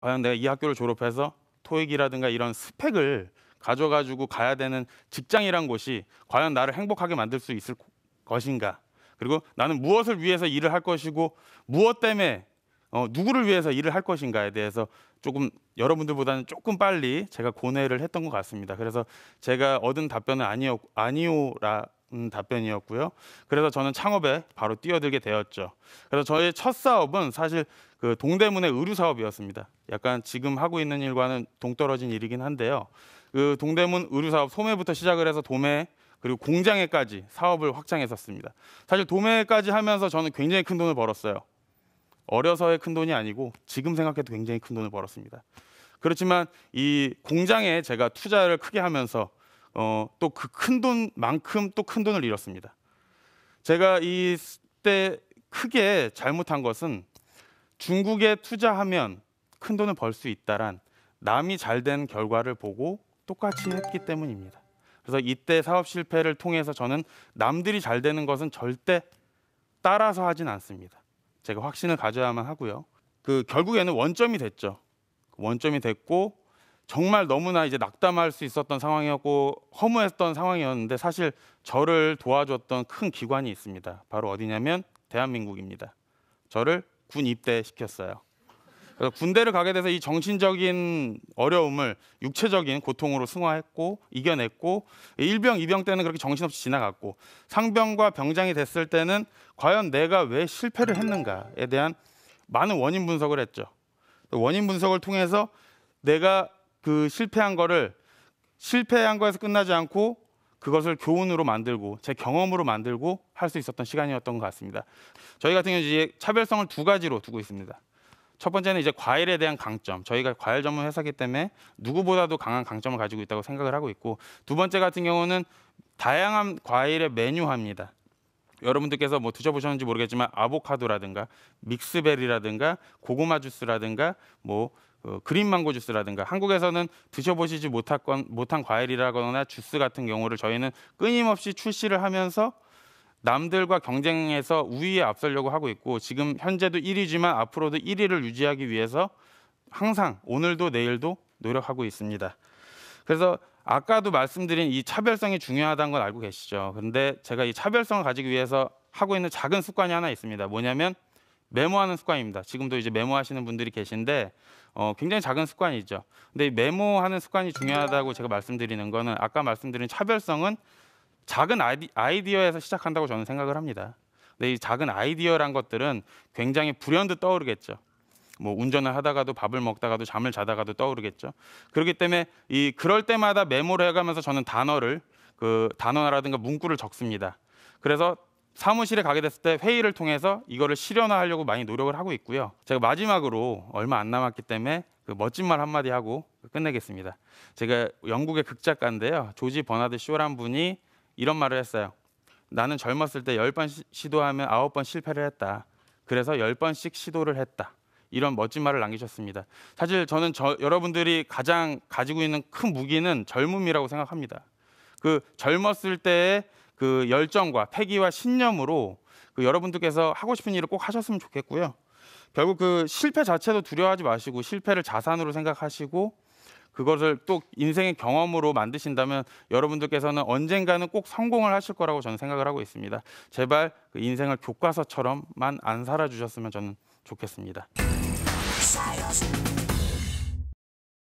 과연 내가 이 학교를 졸업해서 토익이라든가 이런 스펙을 가져가지고 가야 되는 직장이란 곳이 과연 나를 행복하게 만들 수 있을 것인가? 그리고 나는 무엇을 위해서 일을 할 것이고 무엇 때문에 누구를 위해서 일을 할 것인가에 대해서 조금 여러분들보다는 조금 빨리 제가 고뇌를 했던 것 같습니다. 그래서 제가 얻은 답변은 아니오라는 답변이었고요. 그래서 저는 창업에 바로 뛰어들게 되었죠. 그래서 저의 첫 사업은 사실 그 동대문의 의류 사업이었습니다. 약간 지금 하고 있는 일과는 동떨어진 일이긴 한데요. 그 동대문 의류 사업 소매부터 시작을 해서 도매 그리고 공장에까지 사업을 확장했었습니다. 사실 도매까지 하면서 저는 굉장히 큰 돈을 벌었어요. 어려서의 큰 돈이 아니고 지금 생각해도 굉장히 큰 돈을 벌었습니다. 그렇지만 이 공장에 제가 투자를 크게 하면서 또 그 큰 돈만큼 또 큰 돈을 잃었습니다. 제가 이때 크게 잘못한 것은 중국에 투자하면 큰 돈을 벌 수 있다란 남이 잘 된 결과를 보고 똑같이 했기 때문입니다. 그래서 이때 사업 실패를 통해서 저는 남들이 잘 되는 것은 절대 따라서 하진 않습니다. 제가 확신을 가져야만 하고요. 그 결국에는 원점이 됐죠. 원점이 됐고 정말 너무나 이제 낙담할 수 있었던 상황이었고 허무했던 상황이었는데 사실 저를 도와줬던 큰 기관이 있습니다. 바로 어디냐면 대한민국입니다. 저를 군 입대시켰어요. 그래서 군대를 가게 돼서 이 정신적인 어려움을 육체적인 고통으로 승화했고 이겨냈고 일병, 이병 때는 그렇게 정신없이 지나갔고 상병과 병장이 됐을 때는 과연 내가 왜 실패를 했는가에 대한 많은 원인 분석을 했죠. 원인 분석을 통해서 내가 그 실패한 거에서 끝나지 않고 그것을 교훈으로 만들고 제 경험으로 만들고 할 수 있었던 시간이었던 것 같습니다. 저희 같은 경우는 이제 차별성을 두 가지로 두고 있습니다. 첫 번째는 이제 과일에 대한 강점. 저희가 과일 전문 회사이기 때문에 누구보다도 강한 강점을 가지고 있다고 생각을 하고 있고, 두 번째 같은 경우는 다양한 과일의 메뉴화입니다. 여러분들께서 뭐 드셔보셨는지 모르겠지만 아보카도라든가 믹스베리라든가 고구마 주스라든가 뭐 그린 망고 주스라든가 한국에서는 드셔보시지 못한 과일이라거나 주스 같은 경우를 저희는 끊임없이 출시를 하면서 남들과 경쟁해서 우위에 앞서려고 하고 있고, 지금 현재도 1위지만 앞으로도 1위를 유지하기 위해서 항상 오늘도 내일도 노력하고 있습니다. 그래서 아까도 말씀드린 이 차별성이 중요하다는 건 알고 계시죠? 그런데 제가 이 차별성을 가지기 위해서 하고 있는 작은 습관이 하나 있습니다. 뭐냐면 메모하는 습관입니다. 지금도 이제 메모하시는 분들이 계신데 굉장히 작은 습관이죠. 근데 이 메모하는 습관이 중요하다고 제가 말씀드리는 거는 아까 말씀드린 차별성은 작은 아이디어에서 시작한다고 저는 생각을 합니다. 근데 이 작은 아이디어란 것들은 굉장히 불현듯 떠오르겠죠. 뭐 운전을 하다가도 밥을 먹다가도 잠을 자다가도 떠오르겠죠. 그렇기 때문에 그럴 때마다 메모를 해가면서 저는 단어라든가 문구를 적습니다. 그래서 사무실에 가게 됐을 때 회의를 통해서 이거를 실현화하려고 많이 노력을 하고 있고요. 제가 마지막으로 얼마 안 남았기 때문에 그 멋진 말 한마디 하고 끝내겠습니다. 제가 영국의 극작가인데요. 조지 버나드 쇼란 분이 이런 말을 했어요. 나는 젊었을 때 10번 시도하면 9번 실패를 했다. 그래서 10번씩 시도를 했다. 이런 멋진 말을 남기셨습니다. 사실 저는 여러분들이 가장 가지고 있는 큰 무기는 젊음이라고 생각합니다. 그 젊었을 때의 그 열정과 패기와 신념으로 여러분들께서 하고 싶은 일을 꼭 하셨으면 좋겠고요. 결국 그 실패 자체도 두려워하지 마시고 실패를 자산으로 생각하시고 그것을 또 인생의 경험으로 만드신다면 여러분들께서는 언젠가는 꼭 성공을 하실 거라고 저는 생각을 하고 있습니다. 제발 그 인생을 교과서처럼만 안 살아주셨으면 저는 좋겠습니다.